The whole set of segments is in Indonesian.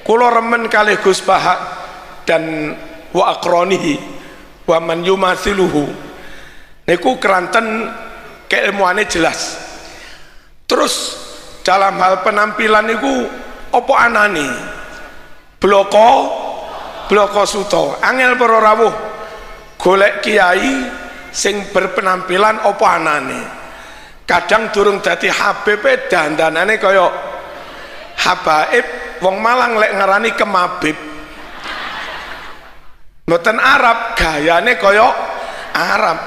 Kula remen kalih Gus Bahak dan wa aqranihi wa man yumathiluhu niku keranten keilmuane jelas. Terus dalam hal penampilan niku apa anane bloko suto angel para rawuh golek kiai sing berpenampilan apa anane. Kadang durung dadi habib dandanane kaya habaib. Wong Malang lek ngarani kemabib mboten Arab, gayane kaya Arab.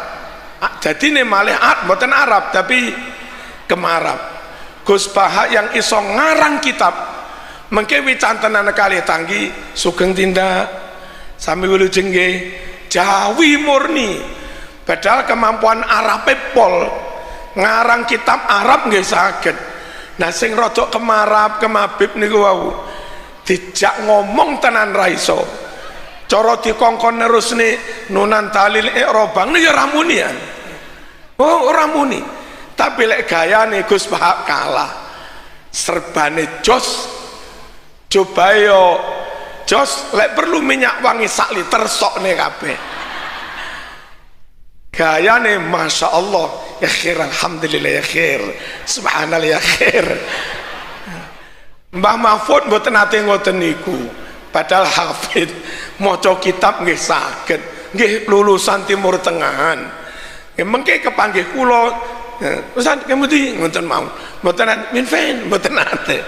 Jadi ini malih mboten Arab tapi kemarab. Gus Bahak yang iso ngarang kitab mengke wicantenan kalih tanggi sugeng tindak sami wilujeng nggih Jawi murni. Padahal kemampuan Arab pol ngarang kitab Arab nggih saged. Nah sing rodok kemarab kemabib niku wau dijak ngomong tenan ra iso. Cara dikongkon nerusne nunan talil i'rabang ya ora muni ya. Oh ora muni. Tapi lek gayane Gus Bahak kalah. Serbane jos. Coba yo jos lek perlu minyak wangi sak liter sokne kabeh. Gayane Masya Allah ya khair, alhamdulillah ya khair, subhanallah ya khair. Mbah Mahfud mboten nate ngoten niku, padahal hafid maca kitab nggih saged, nggih lulusan Timur Tengahan. Nggih mengke kepanggih kula, Ustaz kemudi ngoten mau, mboten minfen, mboten nate.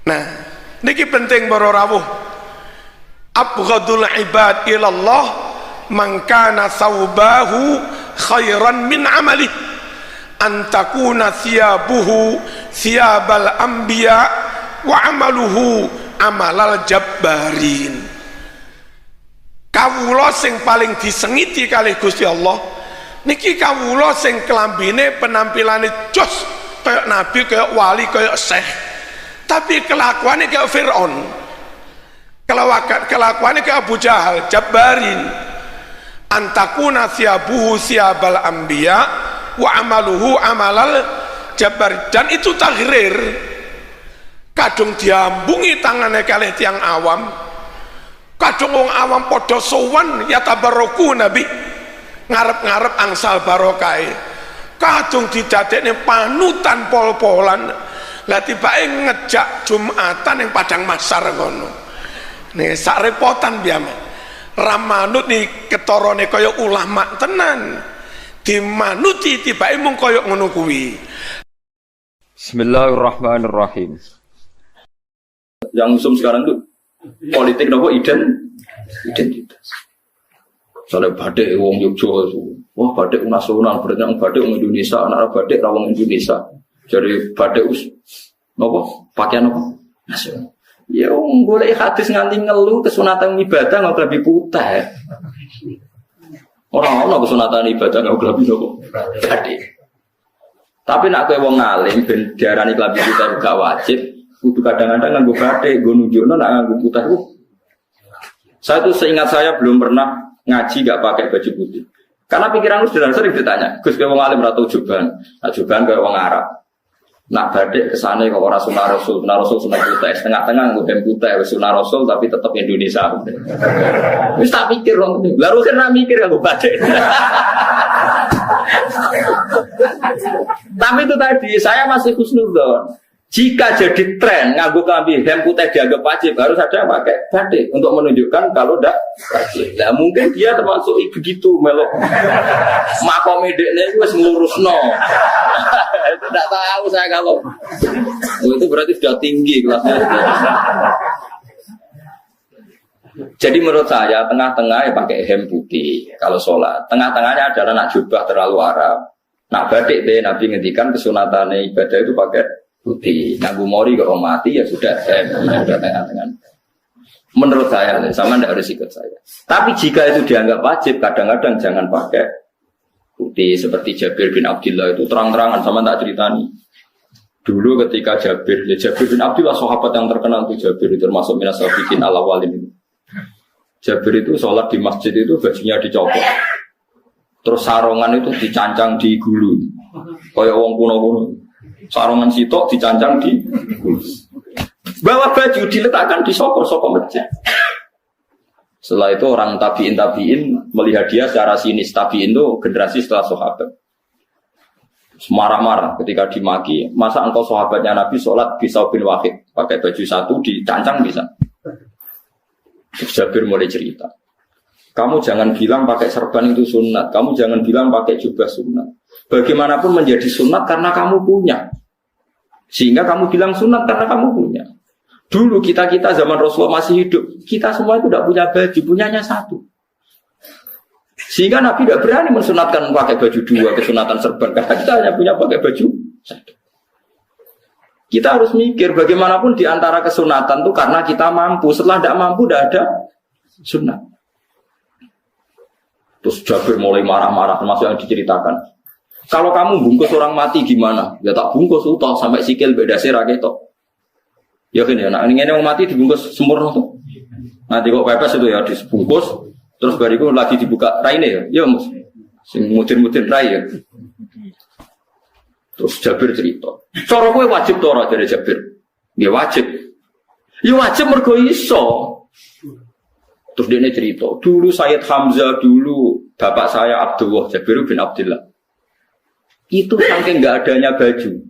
Nah, niki penting para rawuh. Abghadul ibad ilallah man kana thawbahu khairan min amali an takuna thiyabuhu thiyabal anbiya wa amaluhu amalal jabbarin. Kawula sing paling disengiti kalih Gusti Allah niki kawula sing kelambine penampilane jos kayak nabi, kayak wali, kayak syekh, tapi kelakuannya kayak Fir'aun, kelakuannya kayak Abu Jahal, jabbarin. Antakuna thiyabuhu thiyabal anbiya wa amaluhu amalal jabbar. Dan itu taghrir. Kadung diambungi tangannya kalih tiang awam, kadung wong awam podo sowan ya tabarruku nabi ngarep-ngarep angsal barokai, kadung didadekne panutan pol-polan. Lah tibake ngejak Jumatan yang Padang Masar ngono. Nih sak repotan biame. Ramanut nih ketorone kaya ulama tenan, dimanuti tibake mung kaya ngono kuwi. Bismillahirrahmanirrahim. Yang usum sekarang tuh politik nopo identitas. Soalnya batik wong Yogyakarta, wah batik nasional, berarti batik wong Indonesia, anak batik rawang Indonesia. Jadi batik nopo pakaian nopo nasional. Ya boleh hadis nganti ngeluh kesunatan ibadah nggak lebih putih. Orang kesunatan ibadah nggak lebih nopo. Tapi nak kue wong ngalim ben diarani lebih putih gak wajib. Kudu kadang-kadang nganggo batik, gue nunjukno nak nganggo putih. Saya tuh seingat saya belum pernah ngaji gak pakai baju putih. Karena pikiran lu sering ditanya, Gus kue wong ngalim atau juban, nah juban kue wong Arab. Nak badik kesana kok orang sunah rasul sunah putih, setengah-tengah ngudem putih, sunah rasul tapi tetap Indonesia. Wis tak pikir dong, lalu kena mikir aku badik. Tapi itu tadi saya masih husnudzon. Jika jadi tren nganggo klambi hem putih dianggap wajib, harus ada yang pakai batik untuk menunjukkan kalau tidak wajib. Nah mungkin dia termasuk begitu melok. Makom medeknya itu wis ngurusno. Itu tidak tahu saya kalau itu berarti sudah tinggi kelasnya. Jadi menurut saya tengah-tengah ya pakai hem putih kalau sholat. Tengah-tengahnya adalah nak jubah terlalu Arab. Nak batik deh Nabi ngendikan kesunatan ibadah itu pakai putih, nganggu mori kalau mati ya sudah tengah-tengah. Menurut saya, sama tidak harus ikut saya. Tapi jika itu dianggap wajib, kadang-kadang jangan pakai putih. Seperti Jabir bin Abdullah itu terang-terangan, sama tak ceritani. Dulu ketika Jabir bin Abdullah sahabat yang terkenal itu Jabir itu termasuk minas sabiqin ala walin itu. Jabir itu sholat di masjid itu bajunya dicopot, terus sarongan itu dicancang di gulu, kayak wong kuno-kuno. Sarongan sitok dicancang di Bawa baju diletakkan di sokor masjid. Setelah itu orang tabiin melihat dia secara sinis. Tabiin itu generasi setelah sahabat. Marah-marah ketika dimaki. Masa engkau sahabatnya Nabi sholat bisa bin Wahid pakai baju satu dicancang bisa. Jabir mulai cerita. Kamu jangan bilang pakai serban itu sunat. Kamu jangan bilang pakai jubah sunat. Bagaimanapun menjadi sunat karena kamu punya. Sehingga kamu bilang sunat karena kamu punya. Dulu kita zaman Rasulullah masih hidup, kita semua itu tidak punya baju, punyanya satu. Sehingga Nabi tidak berani mensunatkan pakai baju dua, kesunatan serban, karena kita hanya punya pakai baju satu. Kita harus mikir bagaimanapun di antara kesunatan itu karena kita mampu. Setelah tidak mampu, tidak ada sunat. Terus Jabir mulai marah-marah, termasuk yang diceritakan. Kalau kamu bungkus orang mati gimana? Ya tak bungkus utah sampai sikil beda sirah gitu. Ya kan ya, nah ini orang mati dibungkus sempurna tuh. Nanti kok pepes itu ya dibungkus, terus bariku lagi dibuka raine ya mus, sing mutin-mutin rai ya. Terus Jabir cerita, cara kowe wajib to ora dari Jabir? Ya wajib. Ya wajib mergo iso. Terus dia cerita, dulu Sayyid Hamzah dulu bapak saya Abdullah Jabir bin Abdullah. Itu saking enggak adanya baju.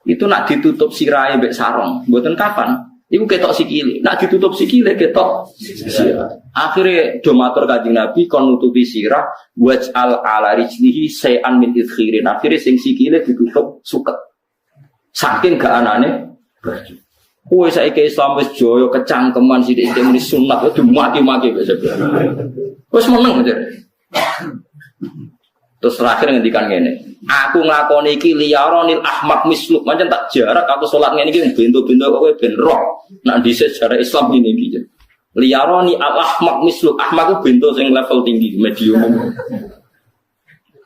Itu nak ditutup sirai mbek sarong, mboten kapan. Iku ketok sikile. Nak ditutup sikile ketok sirah. Akhire do matur Kanjeng Nabi kon nutupi sirah waj'al ala rijlihi sayan min idkhirin. Akhire sing sikile ditutup suket. Saking gak anane baju. Kowe saiki Islam wis joyo kecangkeman sithik-sithik muni sunat kudu mati-mati wis. Wis meneng aja. Terus terakhir ngendikan ngene, aku nglakoni iki liyaronil ahmak misluk, pancen tak jarak aku salat ngene iki bento-bento kok kowe ben roh. Nek dhisik sejarah Islam ngene iki. Liyaroni al ahmak misluk, ahmak ku bento sing level tinggi, medium.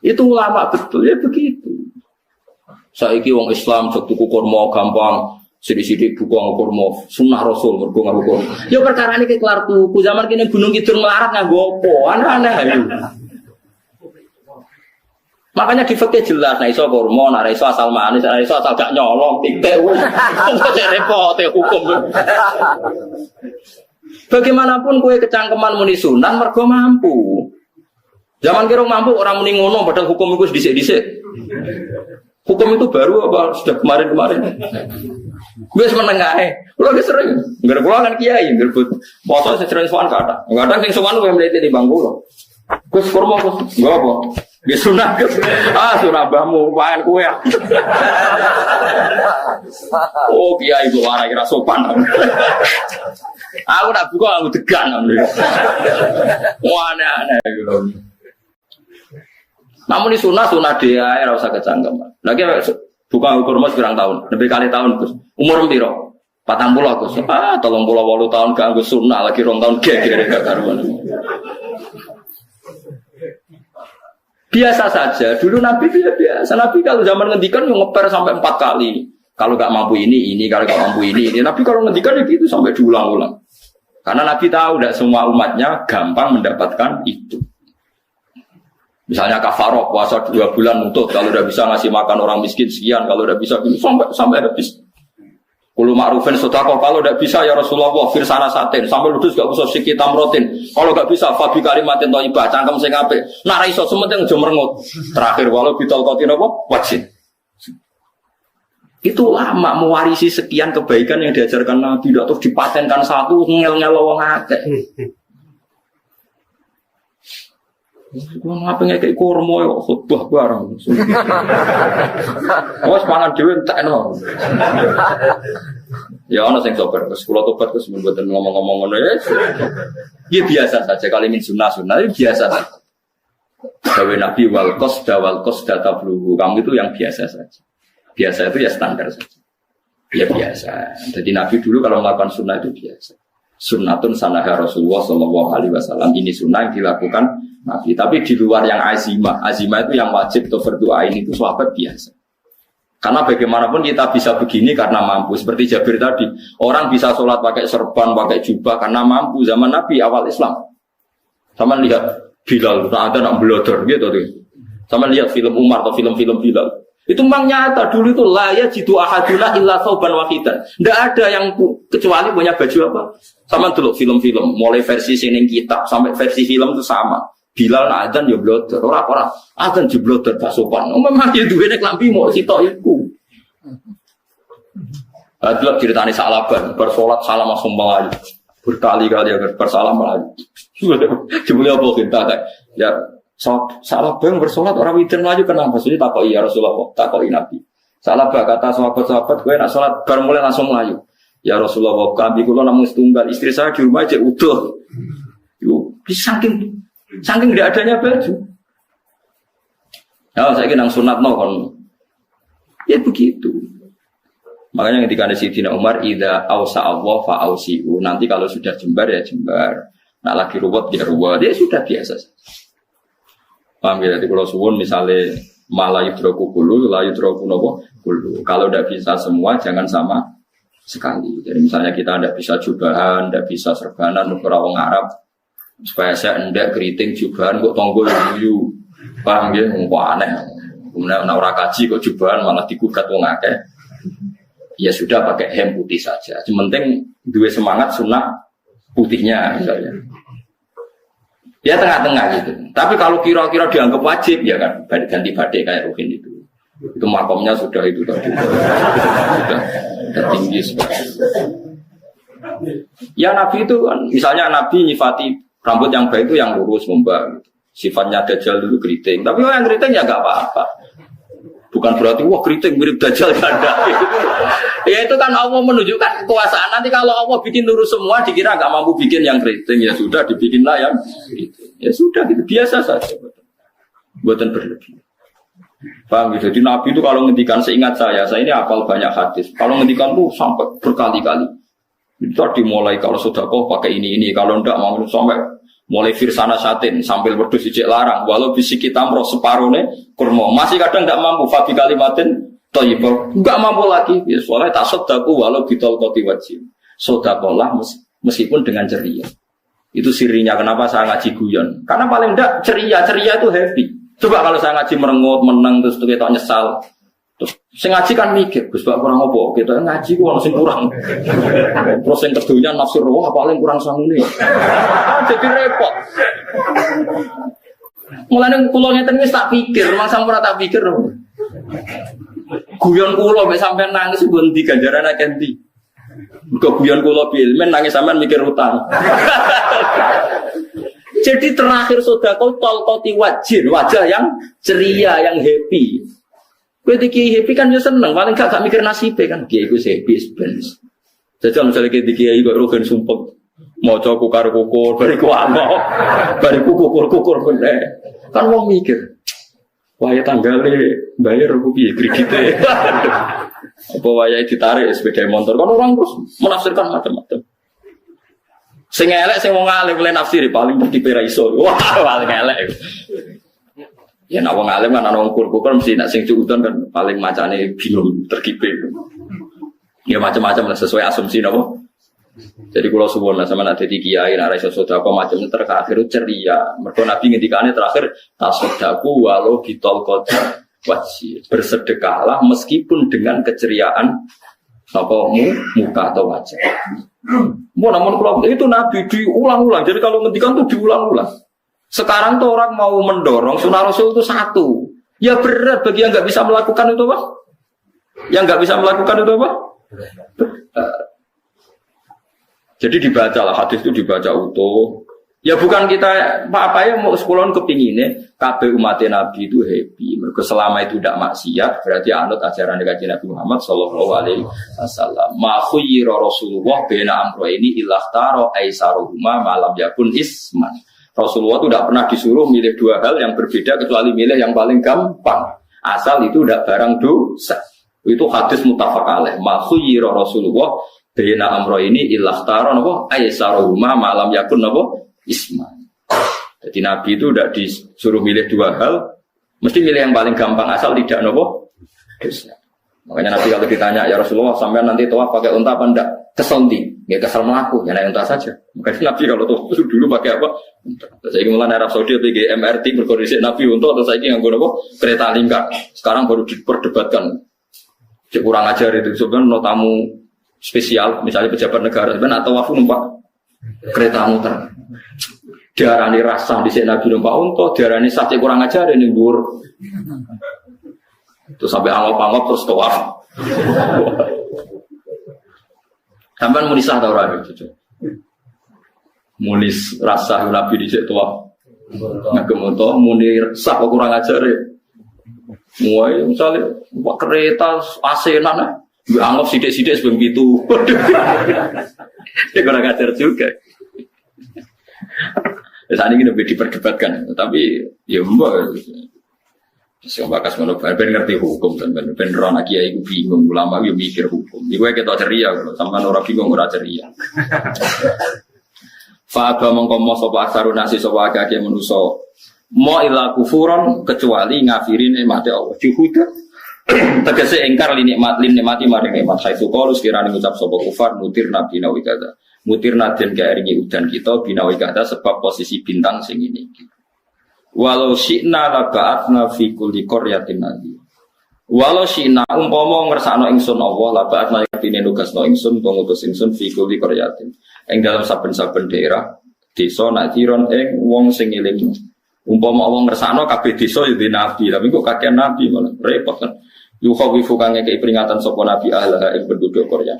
Itu ulama betul ya begitu. Saiki wong Islam jek tuku kurma gampang, sithik-sithik buku kurma, sunah Rasul mergo nganggo kurma. Ya perkara iki kelar tuku, zaman kene Gunung Kidul melarat nganggo apa? Aneh-aneh ayo. Makanya di fikih jelas, nah iso kurma, nah iso asal manis, nah iso asal gak nyolong, titik wis. Kok repot hukum. Bagaimanapun kowe kecangkeman muni sunan mergo mampu. Zaman kira mampu orang muni ngono padahal hukum itu dhisik-dhisik. Hukum itu baru apa sudah kemarin-kemarin. Wis meneng ae. Kulo wis sering, ngger kulo kan kiai, nggerbut foto sering sowan kathah. Kadang sing sowan kowe mlete di bangku. Gus kurma Gus, enggak apa? Nggih sunah Gus. Ah sunah mbahmu, pangan kowe. Oh kiai kok ora kira sopan. Aku nak buka aku degan. Wah aneh-aneh gitu. Namun ini sunah dia ora usah kecangkeman. Lagi buka kurma pirang tahun, lebih kali tahun Gus. Umur piro? 40 Gus. 38 tahun gak nggo sunah lagi 2 tahun gegere gak karuan. Biasa saja. Dulu Nabi biasa. Nabi kalau zaman ngendikan yang ngeper sampai 4 kali. Kalau nggak mampu ini, kalau nggak mampu ini. Nabi kalau ngendikan ya gitu sampai diulang-ulang. Karena Nabi tahu tidak semua umatnya gampang mendapatkan itu. Misalnya kafaroh puasa 2 bulan nutut. Kalau udah bisa ngasih makan orang miskin sekian, kalau udah bisa sampai habis. Kulo ma'rufin sedekah, kalau tidak bisa ya Rasulullah firsana satin sampai ludus gak usah sikit tamrotin. Kalau gak bisa fabi kalimatin thayyibah cangkem sing apik. Nek ra iso sementing aja merengut. Terakhir walau bitolqatin apa? Wajib. Itu lama mewarisi sekian kebaikan yang diajarkan Nabi, tidak terus dipatenkan satu ngel-ngel wong akeh. Wong ngapain kayak kurma yo khutbah bareng. Wes pangan dhewe entekno. Ya ana sing sabar, terus kula tobat terus mboten ngomong-ngomong ngono ya. Ya biasa saja kalimin sunah-sunah itu biasa saja. Dawe Nabi wal qasda tabluhu. Kamu itu yang biasa saja. Biasa itu ya standar saja. Ya biasa. Jadi Nabi dulu kalau melakukan sunnah itu biasa. Sunnatun sanaha Rasulullah SAW. Ini sunnah yang dilakukan Nabi. Tapi di luar yang azimah. Azimah itu yang wajib atau berdoain itu sahabat biasa. Karena bagaimanapun kita bisa begini karena mampu. Seperti Jabir tadi. Orang bisa sholat pakai serban, pakai jubah karena mampu. Zaman Nabi awal Islam. Sama lihat Bilal. Ada nak belodor gitu. Sama lihat film Umar atau film-film Bilal. Itu memang nyata dulu itu la yajidu ahaduna illa thawban wahidan. Enggak ada yang kecuali punya baju apa? Sama dulu film-film, mulai versi sining kitab sampai versi film itu sama. Bilal adzan ya bloder, ora adzan jebloder gak sopan. Memang ya duwene klambi mau sitok iku. Adlok ceritane Sa'laban, bersolat salam langsung melayu. Berkali-kali agar bersalam melayu. Jebule apa kita ya Sa'laban bersolat orang witir melayu kenapa? Maksudnya takoi ya Rasulullah, takoi Nabi. Sa'laban kata sahabat-sahabat, gue nak sholat baru mulai langsung melayu. Ya Rasulullah, kami kula namun setunggal, istri saya di rumah aja utuh. Saking tidak adanya baju. Ya saya kira nang sunat no kon. Ya begitu. Makanya ketika ada Sayyidina Umar, idza ausa Allah fa ausiu. Nanti kalau sudah jembar ya jembar. Nak lagi ruwet ya ruwet. Ya sudah biasa. Paham ya? Jadi kalau suwun misalnya malah yudroku kulu, la yudroku nopo kulu. Kalau tidak bisa semua, jangan sama sekali. Jadi misalnya kita tidak bisa jubahan, tidak bisa serbanan, untuk orang Arab. Supaya saya tidak keriting jubahan, kok tonggol yuyu. Paham ya? Wah aneh. Kemudian orang kaji kok jubahan malah digugat wong akeh. Ya sudah pakai hem putih saja. Sementing dua semangat sunnah putihnya misalnya. Ya tengah-tengah gitu. Tapi kalau kira-kira dianggap wajib ya kan ganti badai kayak Ruhin itu. Itu makomnya sudah itu tadi. Sudah tinggi sekali. Ya Nabi itu kan misalnya Nabi nyifati rambut yang baik itu yang lurus membak. Sifatnya Dajjal dulu keriting. Tapi yang keriting ya enggak apa-apa. Bukan berarti wah keriting mirip Dajjal ganda. Ya itu kan Allah menunjukkan kekuasaan. Nanti kalau Allah bikin lurus semua dikira nggak mampu bikin yang keriting ya sudah dibikinlah yang keriting. Ya sudah gitu biasa saja. Buatan berlebih. Paham gitu. Jadi Nabi itu kalau ngendikan seingat saya ini hafal banyak hadis. Kalau ngendikan tuh sampai berkali-kali. Itu dimulai kalau sudah kau pakai ini kalau enggak mau sampai mulai firsana satin sambil berdus ijek larang walau bisi kita meroh separone kurma masih kadang tidak mampu fabi kalimatin thayyibah enggak mampu lagi ya soalnya tak sedekah walau bitol qoti wajib sedekahlah meskipun dengan ceria itu sirinya kenapa saya ngaji guyon karena paling enggak ceria itu happy coba kalau saya ngaji merengut menang terus kita nyesal terus saya ngaji kan mikir Gus Pak kurang apa kita ngaji ku ono sing kurang terus yang kedunya nafsu wah paling kurang sangune jadi repot mulane kula ngeten wis tak pikir memang sampe tak pikir guyon kula mek sampean nangis mbon ndi ganjaran akeh ndi kok guyon kula bilmen nangis sampean mikir utang jadi terakhir sedekah talqati wajah yang ceria yang happy. Kowe iki happy kan yo seneng, paling gak mikir nasibe kan. Kiai ku happy sebenarnya. Jajal misalnya ke kiai kok rogen sumpek maca kukar-kukur bariku amok. Bariku kukur-kukur bener. Kan wong mikir. Wah ya tanggale bayar ku piye kredite. Apa wayahe ditarik sepeda motor kan orang terus menafsirkan macam-macam. Sing elek sing wong alim oleh nafsiri paling tertipe ra iso. Wah paling elek. Ya nak wong alim kan ana wong kur-kur mesti nak sing cuudan kan paling macane bingung terkipe. Ya macam-macam lah sesuai asumsi napa. Jadi kula suwun lah sama nak dadi kiai nak iso sedekah macam terakhir ceria. Mergo Nabi ngendikane terakhir tasaddaku walau bitol qadar wajib. Bersedekahlah meskipun dengan keceriaan apa muka atau wajah. Namun kalau itu Nabi diulang-ulang. Jadi kalau ngendikan tuh diulang-ulang. Sekarang tuh orang mau mendorong sunnah Rasul itu satu. Ya berat bagi yang nggak bisa melakukan itu Pak. Yang nggak bisa melakukan itu Pak. Jadi dibaca lah hadis itu dibaca utuh. Ya bukan kita apa ya mau sekolahon kepinginnya kabeh umat Nabi itu happy. Mereka selama itu tidak maksiat berarti anut ajaran Nabi Muhammad sallallahu alaihi wasallam. Ma khuyira Rasulullah baina amro ini ilahtaro aisaruhuma malam yakun isman. Rasulullah itu tidak pernah disuruh milih dua hal yang berbeda kecuali milih yang paling gampang. Asal itu tidak barang dosa. Itu hadis muttafaq alaih. Ma khuyira Rasulullah baina amro ini ilahtaro napa aisaruhuma malam yakun napa isman. Jadi Nabi itu tidak disuruh milih dua hal, mesti milih yang paling gampang asal tidak nopo dosa. Makanya Nabi kalau ditanya ya Rasulullah sampean nanti tawaf pakai unta apa enggak? kesel ya kesel melaku, ya naik unta saja. Makanya Nabi kalau tuh dulu pakai apa? Saya mulai Arab Saudi pakai MRT berkondisi Nabi untuk atau saya nganggo apa? Kereta lingkar. Sekarang baru diperdebatkan. Cek kurang ajar itu sebenarnya no tamu spesial, misalnya pejabat negara sebenarnya atau wafu numpak kereta muter. Diarani rasa di sini Nabi numpak untuk, diarani sah cek kurang ajar ini dur. Terus sampai angop-angop terus tawaf. Sampai mulisah tau ora itu. Mulis rasa Nabi di situ tawaf. Ngagem to muni sah kok kurang ajar ya. Mulai misalnya kereta asenan anggap sidik-sidik sebelum gitu. Dia kurang ajar juga. Saat ini lebih diperdebatkan, tapi ya mbak. Siapa bakas ngono ben ngerti hukum sampean ben ora kiai iku bingung ulama yo mikir hukum. Iku kita ceria kalau sampean ora bingung ora ceria. Fa ba mongko mo sapa aksarun nasi sapa akeh manusa mo ila kufuron kecuali ngafiri nikmate Allah. Juhuda tegese engkar li nikmati maring nikmat haitsu qalu sekirane ngucap sapa kufar mutir nabi nawi kada. Mutir naden kaeringi udan kita binawi kada sebab posisi bintang sing ini. Walau syi'na laba'atna fi kulli qaryatin nadhir. Walau syi'na umpama ngersakno ingsun Allah laba'atna yakine nugasno ingsun ngutus ingsun fi kulli qaryatin. Ing dalam saben-saben daerah desa nadhiron ing wong sing eling. Umpama wong ngersakno kabeh desa ya nabi, tapi kok kakek nabi malah repot kan. Yukhawifu kang ngekeki peringatan sapa nabi ahlah ing penduduk Qarya.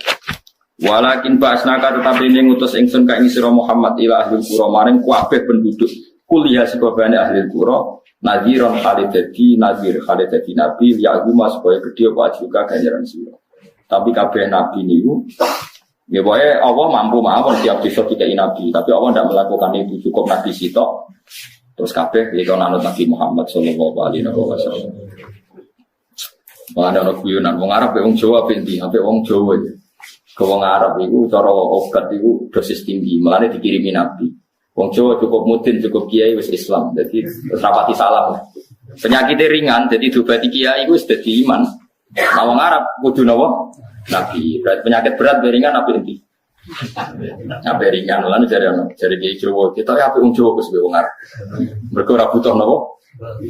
Walakin ba'asnaka tetapi ning ngutus ingsun ka ing sira Muhammad ila ahli qura maring kabeh penduduk kuliah sikobane ahli qura nadhiron khalidati nadhir khalidati nabi ya'guma supaya gedhe apa juga ganjaran sira. Tapi kabeh nabi niku ya boye Allah mampu mawon tiap desa dikai nabi, tapi Allah ndak melakukan itu, cukup nabi sitok. Terus kabeh ya ana Nabi Muhammad sallallahu alaihi wasallam. Ana guyonan wong Arab wong Jawa pendi, sampai wong Jawa. Ke wong Arab iku cara obat iku dosis tinggi, mulane dikirimi nabi. Wong Jawa cukup mudin, cukup kiai wis Islam. Jadi rapati salam. Penyakitnya ringan, jadi dibati kiai wis dadi iman. Nah wong Arab kudu napa? Nabi. Berarti penyakit berat ringan nabi endi? Nabi ringan lan jare kiai Jawa. Kita ya apik wong Jawa wis wong Arab. Mergo ora butuh napa?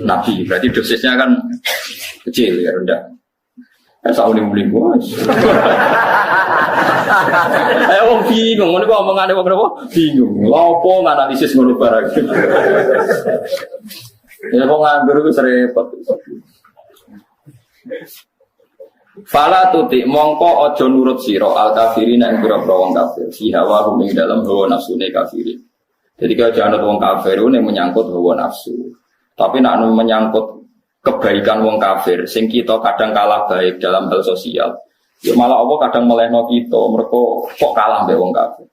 Nabi. Berarti dosisnya kan kecil ya rendah. Sauling-uling bos. Wong bingung, ngono kok omongane wong napa? Bingung. Lopo nganalisis ngono barang. Ya wong nganggur iku repot. Fala tuti mongko aja nurut sira al kafirin ing pira-pira wong kafir. Si hawa ing dalam hawa nafsune kafirin. Jadi kalau jangan wong kafir ning menyangkut hawa nafsu. Tapi nek menyangkut kebaikan wong kafir sing kita kadang kalah baik dalam hal sosial. Ya malah Allah kadang melehno kita, mereka kok kalah mbek wong kafir.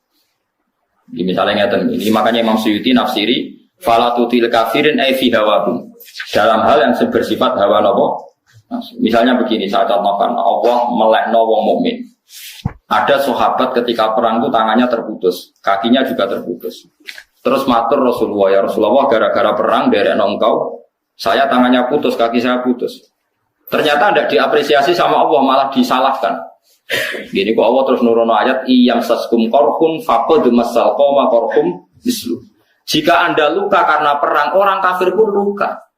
Ini misalnya ngeten ini makanya Imam Suyuti nafsiri fala tutil kafirin ay fi hawahum. Dalam hal yang bersifat hawa napa? Misalnya begini, saya contohkan Allah melehno wong mukmin. Ada sahabat ketika perang itu tangannya terputus, kakinya juga terputus. Terus matur Rasulullah, ya Rasulullah gara-gara perang derekno engkau saya tangannya putus, kaki saya putus. Ternyata tidak diapresiasi sama Allah, malah disalahkan. Gini kok Allah terus nurono ayat iyam saskum korhum faqad masal qoma korhum islu. Jika Anda luka karena perang, orang kafir pun luka.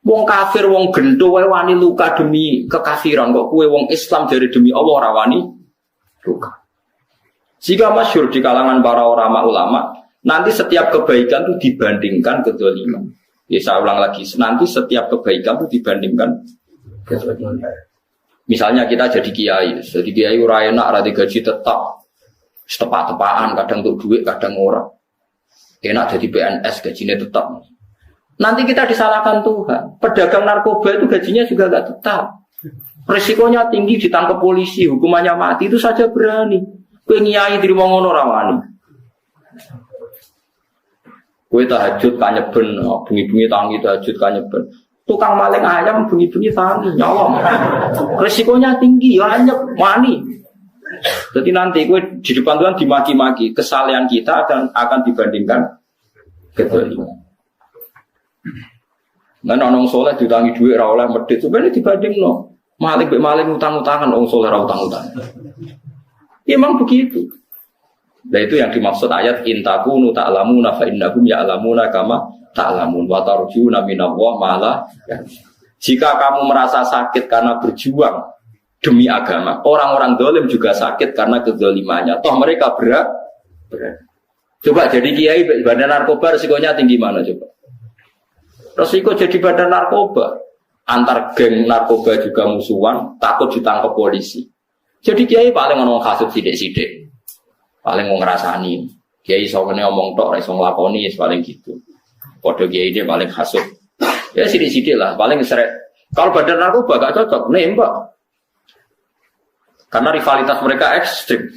Wong kafir, wong gendo wae wani luka demi kekafiran, kok kue wong Islam dari demi Allah ora wani luka. Jika masyhur di kalangan para ulama, nanti setiap kebaikan itu dibandingkan kedzaliman. Ya saya ulang lagi, nanti setiap kebaikan itu dibandingkan. Misalnya kita jadi kiai ora enak, ora digaji tetap, tepat-tepaan, kadang untuk duit, kadang ora. Enak jadi PNS, gajinya tetap. Nanti kita disalahkan Tuhan. Pedagang narkoba itu gajinya juga enggak tetap. Risikonya tinggi, ditangkap polisi, hukumannya mati, itu saja berani. Kowe nyai dirimo ngono ora wani. Kowe tahajud kanyeben, bengi-bengi tangi tahajud kanyeben. Tukang maling ayam bengi-bengi tangi nyolong. Risikonya tinggi, ya anyep wani. Jadi nanti kowe di depan Tuhan dimaki-maki, kesalahan kita akan dibandingkan kedoliman. Nah, orang soleh ditangi duit ra oleh medhit, sebenarnya dibandingno. Maling mbek maling utang-utangan wong soleh ra utang-utangan. Memang begitu. Nah itu yang dimaksud ayat intakunu ta'lamuna fa innahum ya'lamuna kama ta'lamun wa tarjuna minallah ma'ala. Jika kamu merasa sakit karena berjuang demi agama, orang-orang dolim juga sakit karena kezalimannya. Toh mereka berat. Coba jadi kiai badan narkoba resikonya tinggi mana coba? Resiko jadi badan narkoba, antar geng narkoba juga musuhan, takut ditangkap polisi. Jadi kiai paling ngomong kasut sidik-sidik, paling mau ngerasani. Kiai soalnya ngomong tok, iso nglakoni, paling gitu. Kode kiai dia paling kasut. Ya sidik-sidik lah, paling seret. Kalau badan narkoba gak cocok, nembak. Karena rivalitas mereka ekstrim.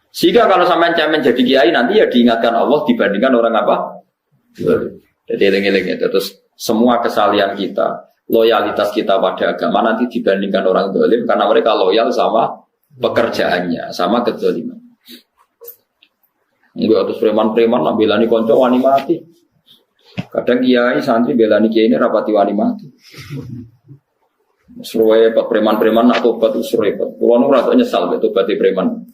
Sehingga kalau sampai cemen jadi kiai nanti ya diingatkan Allah dibandingkan orang apa? Jadi eling-eling itu. Terus semua kesalahan kita, loyalitas kita pada agama nanti dibandingkan orang zalim karena mereka loyal sama pekerjaannya, sama kezaliman. Enggak terus preman-preman nak belani konco wani mati. Kadang kiai santri belani kiai ini rapati wani mati. Repot preman-preman nak tobat itu repot. Kulo nu rada nyesal mek tobat preman.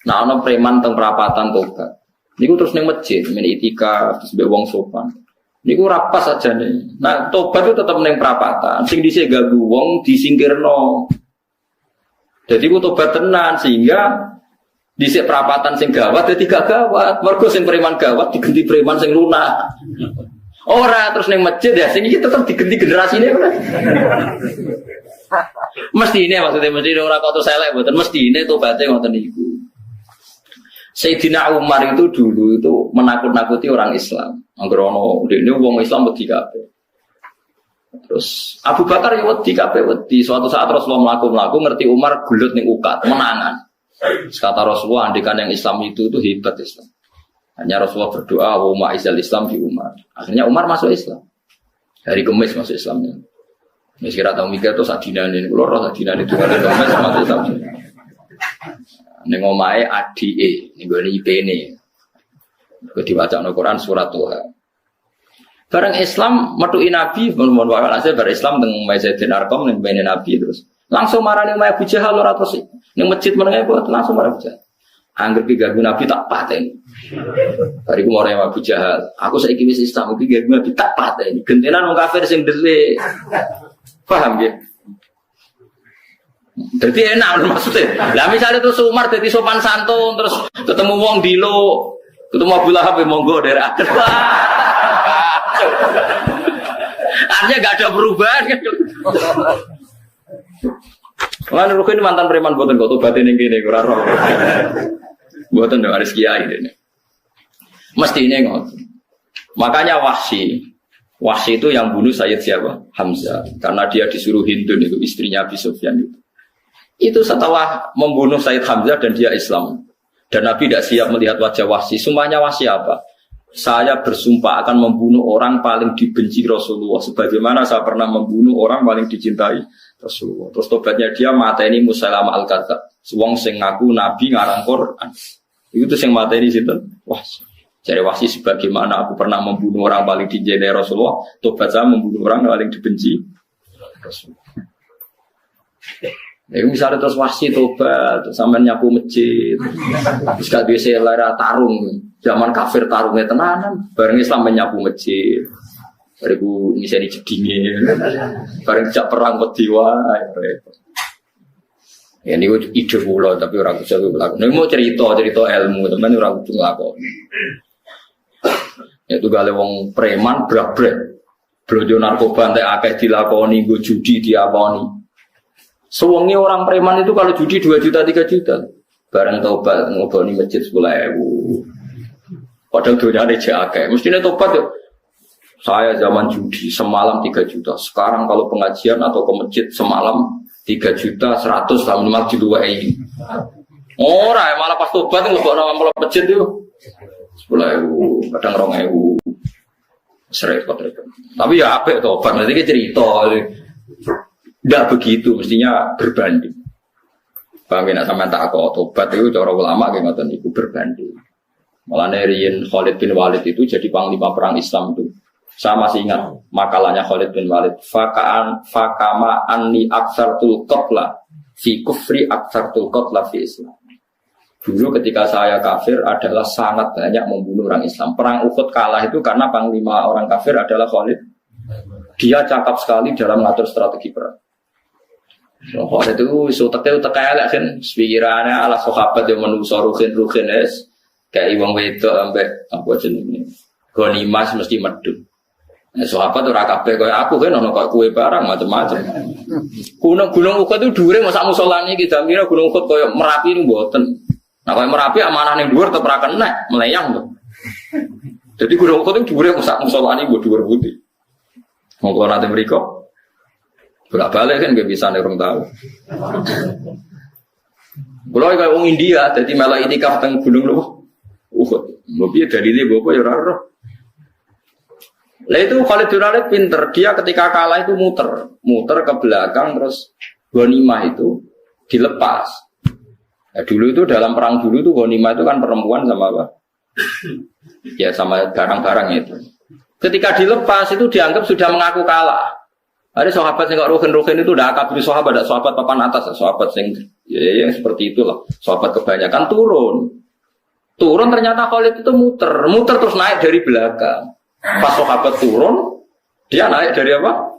Nah ana preman teng perapatan tobat. Niku terus ning masjid, men itikaf terus mbek wong sopan. Niku rapas aja nih. Nah, tobat itu tetap ning perapatan. Sing dhisik ganggu wong disingkirno. Jadi ku tobat tenan sehingga dhisik perapatan sing gawat dadi gak gawat. Mergo sing preman gawat diganti preman sing lunak. Ora terus ning masjid ya sing iki tetep diganti generasine ora. Mestine maksudnya mesti ora kok selek mboten mestine tobaté ngoten niku. Sayyidina Umar itu dulu itu menakut-nakuti orang Islam. Anggerono, ini wong Islam wedi kabeh. Terus Abu Bakar ya wedi kabeh wedi. Suatu saat Rasulullah mlaku-mlaku ngerti Umar gulut ning ukat, menangan. Kata Rasulullah, andikan yang Islam itu hebat Islam. Hanya Rasulullah berdoa, wa ma'izal Islam di Umar. Akhirnya Umar masuk Islam. Hari Kamis masuk Islamnya. Mesti kira tahu mikir tuh sadinane niku lho sadinane itu hari Kamis masuk Islam. Ning omahe adike ning gone IP-ne. Kok diwacana Quran surat Toha. Bareng Islam metuki Nabi, mohon walhasil bar Islam teng Masjidil Arqam ning bene Nabi terus. Langsung marani Abu Jahal ora terus ning masjid menenge kok langsung marani Abu Jahal. Angger ki ganggu Nabi tak pateni. Bariku marani Abu Jahal. Aku saiki wis Islam iki ganggu Nabi tak pateni. Gentenan wong kafir sing dhewe. Paham nggih? Jadi enak maksudnya. Lah misalnya terus Umar jadi sopan santun terus ketemu wong dilo, ketemu Abu Lahab monggo daerah. Artinya gak ada perubahan kan. Lan Rukin mantan preman mboten kok tobaté ning kene ora roh. Mboten ndang aris kiai dene. Mestine ngoten. Makanya Wahsy itu yang bunuh Sayyid siapa? Hamzah. Karena dia disuruh Hindun itu istrinya Abi Sufyan itu. Itu setelah membunuh Sayyid Hamzah dan dia Islam. Dan Nabi tidak siap melihat wajah Wahsy. Sumpahnya Wahsy apa? Saya bersumpah akan membunuh orang paling dibenci Rasulullah. Sebagaimana saya pernah membunuh orang paling dicintai Rasulullah. Terus tobatnya dia mateni Musailamah al-Kadzdzab. Wong sing ngaku Nabi ngarang Quran. Itu sing mateni sinten? Wahsy. Jadi Wahsy sebagaimana aku pernah membunuh orang paling dicintai Rasulullah. Tobat saya membunuh orang paling dibenci Rasulullah. Ya misalnya terus Wahsy tobat, sampai nyapu masjid, terus gak bisa lara tarung, zaman kafir tarungnya tenanan, bareng Islam menyapu masjid, bariku misalnya jedingin, bareng jak perang petiwa, ya ini ide pula tapi orang bisa lakukan. Ini mau cerita ilmu, teman orang bisa lakukan. Itu gale wong preman brak-brak, blojo narkoba antek akeh dilakoni, go judi diakoni. Sewengi orang preman itu kalau judi 2 juta 3 juta bareng tobat ngoboni masjid 10.000 padahal dunia ada jake mestinya tobat yuk. Saya zaman judi semalam 3 juta sekarang kalau pengajian atau ke masjid semalam 3 juta 100 tahun minimal di 2.000 orang malah pas tobat ngoboni malah masjid itu 10.000 kadang 2.000 serempet tapi ya apa tobat nanti cerita tidak begitu, mestinya berbanding. Bagaimana sama tak kok tobat itu cara ulama kayak ngoten itu berbanding. Malah Rian Khalid bin Walid itu jadi panglima perang Islam itu. Saya masih ingat makalahnya Khalid bin Walid. Fakama anni aksartul qabla fi kufri aktsartul qatla fi Islam. Dulu ketika saya kafir adalah sangat banyak membunuh orang Islam. Perang Uhud kalah itu karena panglima orang kafir adalah Khalid. Dia cakap sekali dalam mengatur strategi perang. Khalid itu utek elek kan pikirannya ala sahabat yang menungso ruhin es kayak wong wedok ambek apa jenenge. Gonimas mesti medhun. Sahabat ora kabeh kaya aku kan ono kok kue barang macam-macam. Gunung Uhud itu dhuwure mosok musolane iki damira Gunung Uhud kaya Merapi niku mboten. Nah kaya Merapi amanah ning dhuwur tetep ora kena melayang to. Jadi Gunung Uhud itu dhuwure mosok musolane mbok dhuwur putih. Monggo nate mriko. Bolak-balik kan nggak bisa nek urung tahu. Kulo kaya wong India dadi malah itikaf teng Gunung Uhud. Lho piye dalile bapak ya ora ora. Lah itu Khalid bin Walid pinter, dia ketika kalah itu muter ke belakang terus ghanimah itu dilepas. Nah, dulu itu dalam perang dulu itu ghanimah itu kan perempuan sama apa? Ya sama barang-barang itu. Ketika dilepas itu dianggap sudah mengaku kalah. Ada sahabat yang ruhin itu udah akabri sahabat, ada sahabat papan atas, sahabat yang seperti itulah. Sahabat kebanyakan turun ternyata Khalid itu muter terus naik dari belakang. Pas sahabat turun, dia naik dari apa?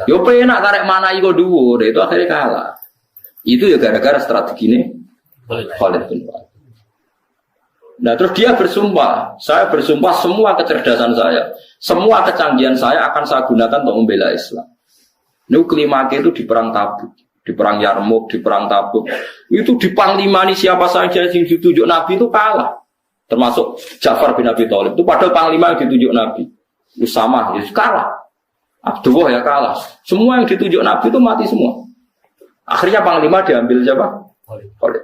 Yo penak tarik mana iko dhuwur, itu akhirnya kalah. Itu ya gara-gara strategi ini Khalid bin Walid. Nah terus dia bersumpah, saya bersumpah semua kecerdasan saya, semua kecanggihan saya akan saya gunakan untuk membela Islam. Ini kelimake itu di perang Tabuk, di perang Yarmouk, di perang Tabuk. Itu di panglimani siapa saja yang ditunjuk Nabi itu kalah. Termasuk Ja'far bin Abi Thalib itu padahal panglima yang ditunjuk Nabi. Usama ya kalah. Abdullah ya kalah. Semua yang ditunjuk Nabi itu mati semua. Akhirnya panglima diambil siapa? Khalid.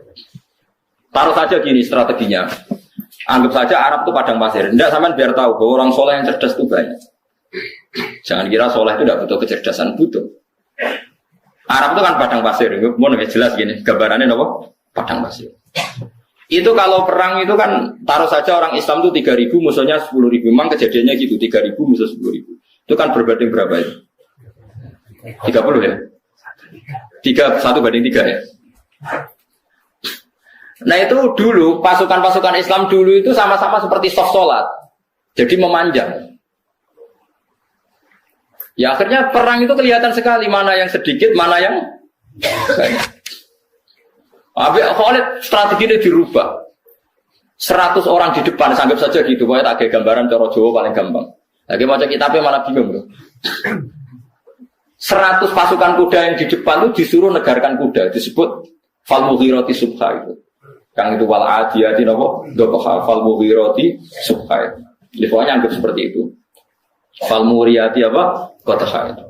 Taruh saja gini strateginya. Anggap saja Arab itu padang pasir. Tidak sampean biar tahu bahwa orang soleh yang cerdas itu banyak. Jangan kira soleh itu tidak butuh kecerdasan, butuh. Arab itu kan padang pasir. Mau lebih jelas gini gambarannya apa? Padang pasir. Itu kalau perang itu kan taruh saja orang Islam itu 3.000 musuhnya 10.000. Memang kejadiannya gitu 3.000 musuh 10.000. Itu kan berbanding berapa ya? 30 ya? 1 banding 3 ya? Nah itu dulu pasukan-pasukan Islam dulu itu sama-sama seperti soft sholat. Jadi memanjang. Ya akhirnya perang itu kelihatan sekali mana yang sedikit, mana yang banyak. Khalid strateginya dirubah. 100 orang di depan, anggap saja gitu. Pokoknya tak ada gambaran cara Jawa paling gampang. Lagi macam kitabnya malah bingung bro. 100 pasukan kuda yang di depan itu disuruh negarkan kuda. Disebut Fal-Mughirati Subha itu. Yang itu Wal-Adiyati nopo Dokoha Fal-Mughirati Subha itu. Jadi pokoknya anggap seperti itu. Fal-Muriyati apa? Kotaha itu.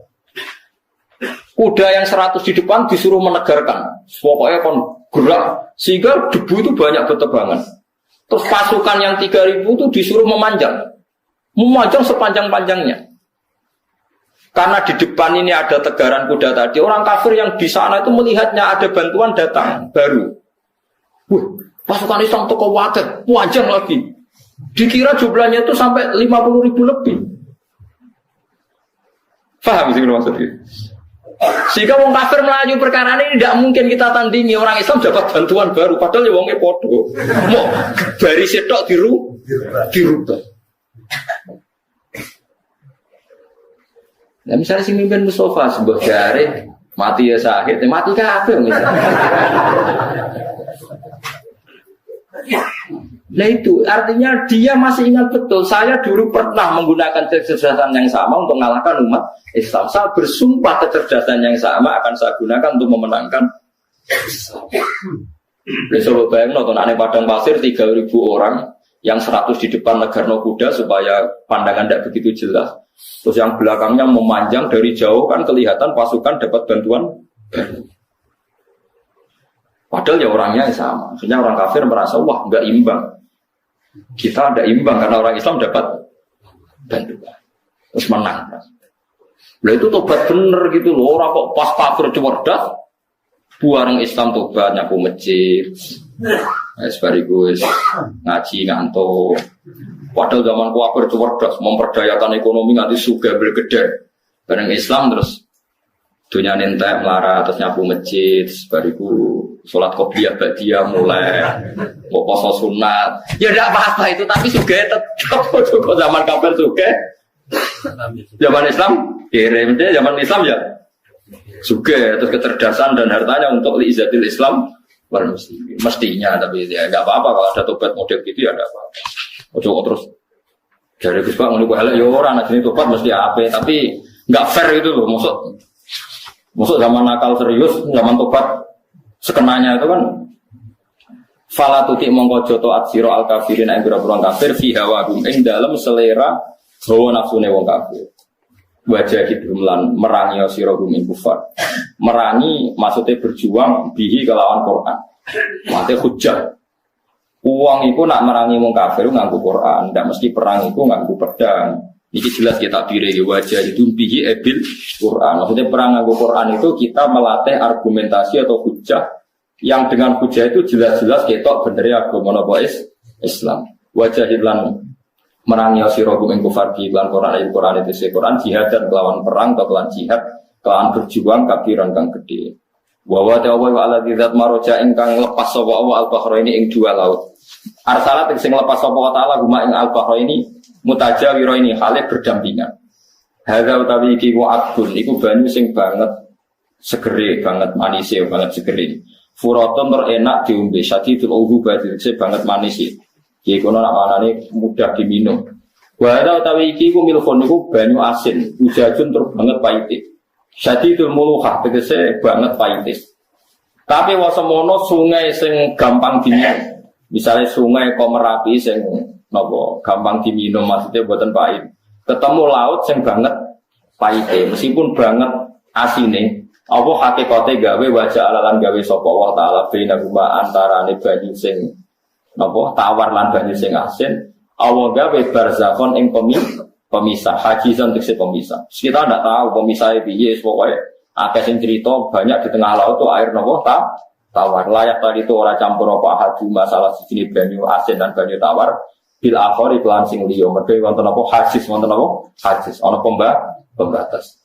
Kuda yang 100 di depan disuruh menegarkan. Pokoknya kon gerak sehingga debu itu banyak bertebangan. Terus pasukan yang 3.000 itu disuruh memanjang sepanjang-panjangnya. Karena di depan ini ada tegaran kuda tadi, orang kafir yang di sana itu melihatnya ada bantuan datang baru. Pasukan Islam toko waket, panjang lagi. Dikira jumlahnya itu sampai 50.000 lebih. Paham sih maksudnya? Sehingga wong kafir melaju perkara ini tidak mungkin kita tandingi. Orang Islam dapat bantuan baru padahal ya wongnya podo. Mau dari setok dirubah. Nah misalnya si mimpin Mustafa sebuah jari mati ya sakit, mati kafir misalnya. Nah itu artinya dia masih ingat betul. Saya dulu pernah menggunakan kecerdasan yang sama untuk mengalahkan umat Islam. Saya bersumpah kecerdasan yang sama akan saya gunakan untuk memenangkan Islam. Besok bayang nonton aneh padang pasir 3.000 orang, yang 100 di depan negarno kuda supaya pandangan tidak begitu jelas. Terus yang belakangnya memanjang dari jauh kan kelihatan pasukan dapat bantuan baru. Padahal ya orangnya yang sama. Akhirnya orang kafir merasa wah nggak imbang. Kita ada imbang karena orang Islam dapat bantuan. Terus menang. Lah itu tobat bener gitu loh. Orang kok pas kafir cerdas, buareng Islam tobat nyapu masjid. Sekaligus ngaji ngantuk. Padahal zaman kafir cerdas, memperdayakan ekonomi nganti sugih bergede. Bareng Islam terus dunia nentek melarat terus nyapu masjid, bariku sholat qobliyah ba'diyah mulai mau poso sunat. Ya tidak apa-apa itu, tapi sugih tetap kok zaman kabar sugih. Zaman Islam kirim dia zaman Islam ya sugih terus kecerdasan dan hartanya untuk liizatil Islam mestinya, tapi ya enggak apa-apa kalau ada tobat model gitu ya enggak apa-apa. Ojo terus dari Gus Pak ngono kuwi elek ya ora nek jenenge tobat mesti apik, tapi enggak fair itu loh. Maksud zaman nakal serius, zaman tobat sekenanya itu kan fala tuti mongko joto atsira al kafirin ing pira-pira kafir fi hawahum ing dalem selera hawa nafsune wong kafir. Wajah hidrumlan merangi sira gum ing kufar. Merangi maksudnya berjuang bihi kelawan Quran. Mate hujjah. Uang itu nak merangi wong kafir nganggo Quran, ndak mesti perang itu nganggo pedang. Ini jelas kita pilih wajah itu bihi ebil Quran. Maksudnya perang nganggo Quran itu kita melatih argumentasi atau hujjah yang dengan hujjah itu jelas-jelas ketok bener agama napa Islam. Wajah lan merangi sirahum ing kufar bi lan Quran itu Quran jihad dan kelawan perang atau kelawan jihad kelawan berjuang kafiran kang gede. Wa wa ta'ala wa ala dzat maroja ingkang lepas sapa Allah al-bahraini ing dua laut. Arsalat sing lepas sapa wa ta'ala guma ing al-bahraini mutajawira ini hale berdampingan. Hadza utawi iki wa akun iku banyu sing banget segere banget manise banget segere. Furatun enak diombe syadidul ubati banget manise. Iki kono nak manane mudah diminum. Wa hadza utawi iki ku milfon iku banyu asin, ujajun tur banget pahite. Syadidul muluhah tegese banget pahite. Tapi wasemono sungai sing gampang diminum. Misalnya sungai Komerapi sing napa gampang diminum maksudnya buatan pahit. Ketemu laut sing banget pahite meskipun banget asine. Apa hakikate gawe wajah alalan gawe sapa Allah taala bina guma antarane banyu sing napa tawar lan banyu sing asin. Allah gawe barzakhon ing pemisah hajizan tekse pemisah. Kita ndak tahu pemisahnya piye pokoke akeh sing cerita banyak di tengah laut tuh air napa tawar. Layak tadi itu ora campur apa haju masalah sini banyu asin dan banyu tawar. Bil akhori kelan sing liya mergo wonten apa hajiz wonten apa hajiz ana pembatas.